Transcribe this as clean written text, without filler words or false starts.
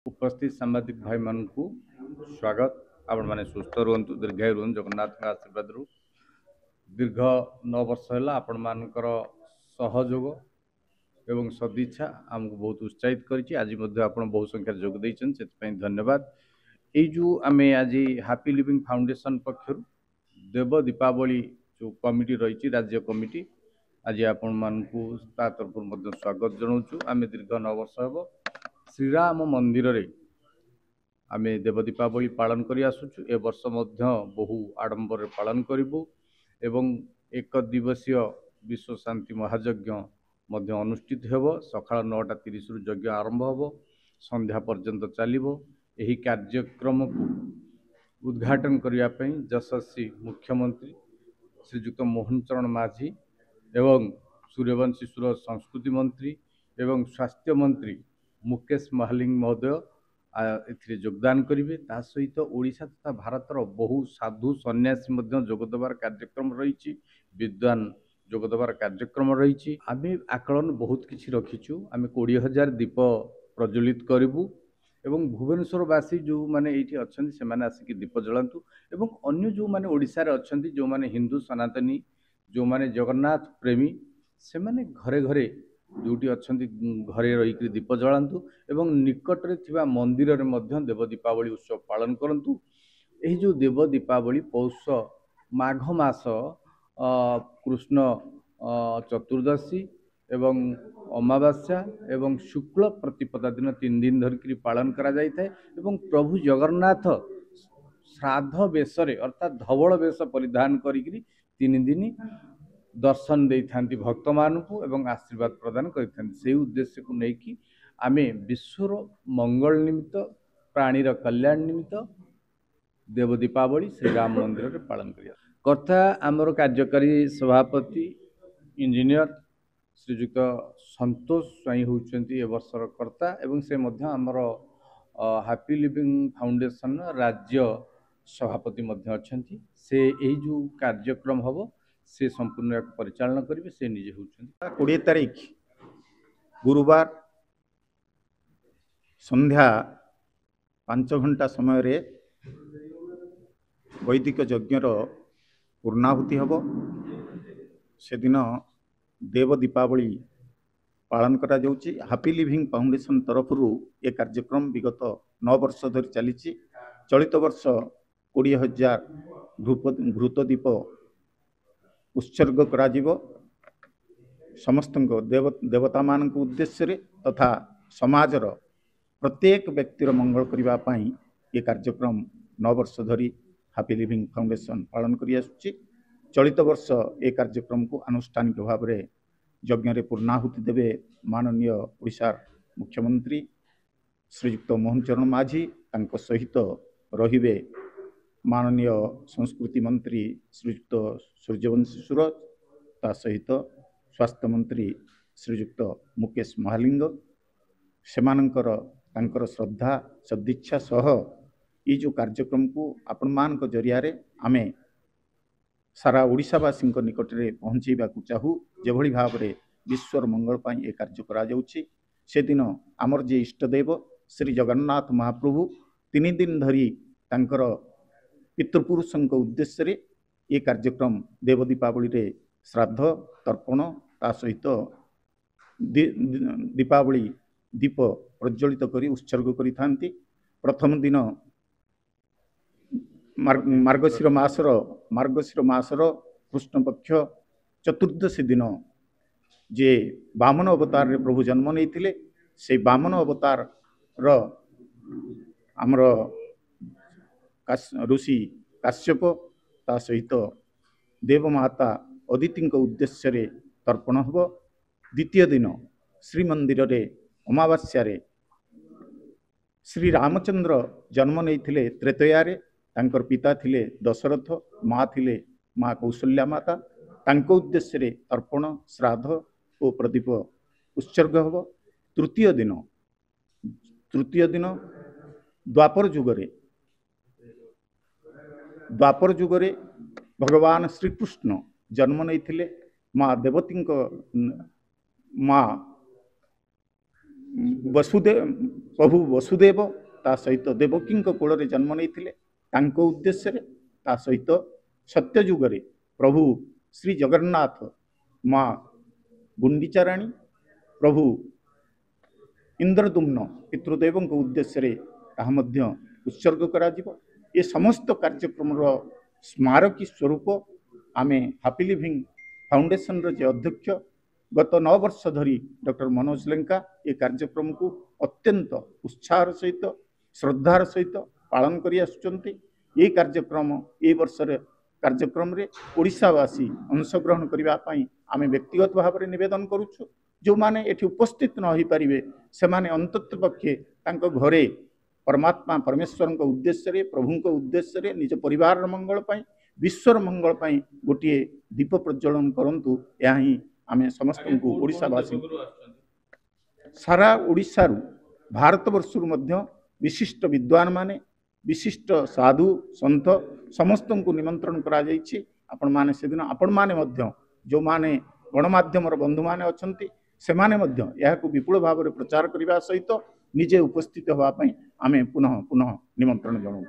उपस्थित सांबादिक भाई मान को स्वागत। आपण माने सुस्थ रुहतु, दीर्घायु रुहतु। जगन्नाथ का आशीर्वाद रु दीर्घ 9 वर्ष है आपण मानकर सहयोग एवं सदिच्छा आमको बहुत उत्साहित करिछि। आज मध्य आपण बहु संख्या जोग दैछन, सेति धन्यवाद। ये जो आम आज हैप्पी लिविंग फाउंडेशन पक्षर देव दीपावली जो कमिटी रही राज्य कमिटी आज आपण मानकु ता तरफ स्वागत जनाऊँ। आम दीर्घ 9 वर्ष हम श्रीराम मंदिर रे आमे देव दीपावली पालन करी आसुछु। ए वर्ष मध्य बहु आडंबर पालन करिबु एवं एक दिवसीय विश्व शांति महायज्ञ मध्य अनुष्ठित हेबो। सकाळ 9:30 रु यज्ञ आरंभ हेबो, संध्या पर्यंत चलिबो। एही कार्यक्रम को उद्घाटन करिया पई यशस्वी मुख्यमंत्री श्रीयुक्त मोहन चरण माझी एवं सूर्यवंशीश्वर संस्कृति मंत्री एवं स्वास्थ्य मंत्री मुकेश महालिंग महोदय एथिरे योगदान करिवे। ता सहित ओडिशा तथा भारतर बहु साधु सन्यासी मध्य जोगदेवार कार्यक्रम रही, विद्वान जोगदेवार कार्यक्रम रही। आमे आकलन बहुत किछि रखिछु। आमे 20,000 दीप प्रज्वलित करिबु एवं भुवनेश्वरवासी जो माने एठी अछन्ति से माने आसिक दीप जलांतु एवं अन्य जो माने ओडिशा रे अछन्ति जो माने हिंदू सनातनी जो माने जगन्नाथ प्रेमी से माने घरे घरे जोटी अछन्ति घरे रही दीप जलांतु एवं निकट रे थिबा मंदिर रे मध्य देव दीपावली उत्सव पालन करंतु। एही जो देव दीपावली पौष माघ मास कृष्ण चतुर्दशी एवं अमावास्या एवं शुक्ल प्रतिपदा दिन 3 दिन धरिक पालन करा जाय थाए एवं प्रभु जगन्नाथ श्राद्ध बेशरे अर्थात धवल बेश परिधान करिकरी 3 दिन दर्शन दे थांती भक्त मानू एवं आशीर्वाद प्रदान कर उद्देश्य को लेकिन आमे विश्वर मंगल निमित्त प्राणीर कल्याण निमित्त देव दीपावली श्रीराम मंदिर रे पालन करिया कर्ता आमर कार्यकारी सभापति इंजीनियर श्रीयुक्त संतोष स्वाई होउचंती ए वर्षर कर्ता एवं से मध्य आमर हैप्पी लिविंग फाउंडेशन राज्य सभापति मध्य अछंती। से एही जो कार्यक्रम हबो से संपूर्ण परिचालन करेंगे। से निजे होउचंती 20 तारीख गुरुवार संध्या 5 घंटा समय रे वैदिक यज्ञर पूर्णाहुति हब। से दिन देव दीपावली पालन करा जाउची। हैप्पी लिविंग फाउंडेशन तरफ ये कार्यक्रम विगत 9 वर्ष धरी चली। चलित वर्ष 20,000 घृत दीप उत्सर्ग करा जीवो समस्त देवता मान उद्देश्य रे तथा समाजर प्रत्येक व्यक्तिर मंगल करिबा पई ये कार्यक्रम 9 वर्ष धरी हैप्पी लिविंग फाउंडेशन पालन करि आसुची। चलित वर्ष ये कार्यक्रम को आनुष्ठानिक भाव में यज्ञ रे पूर्णाहुति देवे माननीय ओडिशा मुख्यमंत्री श्रीयुक्त मोहन चरण माझी। तांको सहित रहिबे माननीय संस्कृति मंत्री श्रीयुक्त सूर्यवंशीश्वर, ता सहित स्वास्थ्य मंत्री श्रीयुक्त मुकेश महालिंग। सेमानंकर तांकर श्रद्धा सदिच्छा सह ये जो कार्यक्रम को आपण मान जरिया रे आमे सारा ओडिशावासी निकट में पहुँचेबा चाहू। जो भली भाव में विश्वर मंगल पाई ए कार्य करा जाउची। से दिन आमर जे इष्टदेव श्री जगन्नाथ महाप्रभु 3 दिन धरी तांकर पितृपुरुषों उद्देश्य रे ये कार्यक्रम देव दीपावली रे श्राद्ध तर्पण ता सहित दीपावली दीप प्रज्वलित करी उत्सर्ग करी थांती। प्रथम दिन मार्गशीर मासर कृष्ण पक्ष चतुर्दशी दिन जे वामन अवतार रे प्रभु जन्म नहीं से वामन अवतार रो आमर ऋषि काश्यप ता सहित देवमाता अदिति उद्देश्य रे तर्पण हब। द्वितीय दिन श्रीमंदिर रे अमावास्या रे श्री रामचंद्र जन्म नहीं त्रेतया रे। तांकर पिता थिले दशरथ, माँ थिले माँ कौशल्या माता। तांको उद्देश्य रे तर्पण श्राद्ध और प्रदीप उत्सर्ग हब। तृतीय दिन द्वापर जुगरे भगवान श्रीकृष्ण जन्म नहीं थिले। माँ देवती माँ वसुदेव प्रभु वसुदेव ता सहित देवकी कोल जन्म नहीं उद्देश्य ता सहित सत्ययुग प्रभु श्री जगन्नाथ माँ गुंडीचा राणी प्रभु इंद्रदुम्न पितृदेव उद्देश्य उत्सर्ग करा ये समस्त कार्यक्रम स्मारकी स्वरूप आमे हैप्पी लिविंग फाउंडेशन जे अध्यक्ष गत 9 वर्ष धरी डॉक्टर मनोज लेंका ये कार्यक्रम को अत्यंत उत्साह सहित श्रद्धार सहित पालन करी आसुचंती। ये कार्यक्रम ए वर्ष कार्यक्रम रे ओडिशावासी अंशग्रहण करने आमे व्यक्तिगत भाव में निवेदन करुछु। जो माने एठी उपस्थित न हो पारिबे से माने अंतत पक्षे तांको घरे परमात्मा परमेश्वर उद्देश्य रे प्रभु उद्देश्य रे निज परिवार मंगल पाई विश्वर मंगल पाई गोटे दीप प्रज्वलन करंतु। या ही आमे समस्त को ओडिशावासी सारा ओडिशा भारत वर्षरु मध्य विशिष्ट विद्वान माने विशिष्ट साधु संत समस्त को निमंत्रण करा जायछि। आपण माने से दिन आपण माने मध्य जो माने गणमाध्यम बंधु माने अछंती से माने मध्य यह विपुल भाव में प्रचार करने सहित निजे उपस्थित होगा आमे पुनः पुनः निमंत्रण जनाऊँ।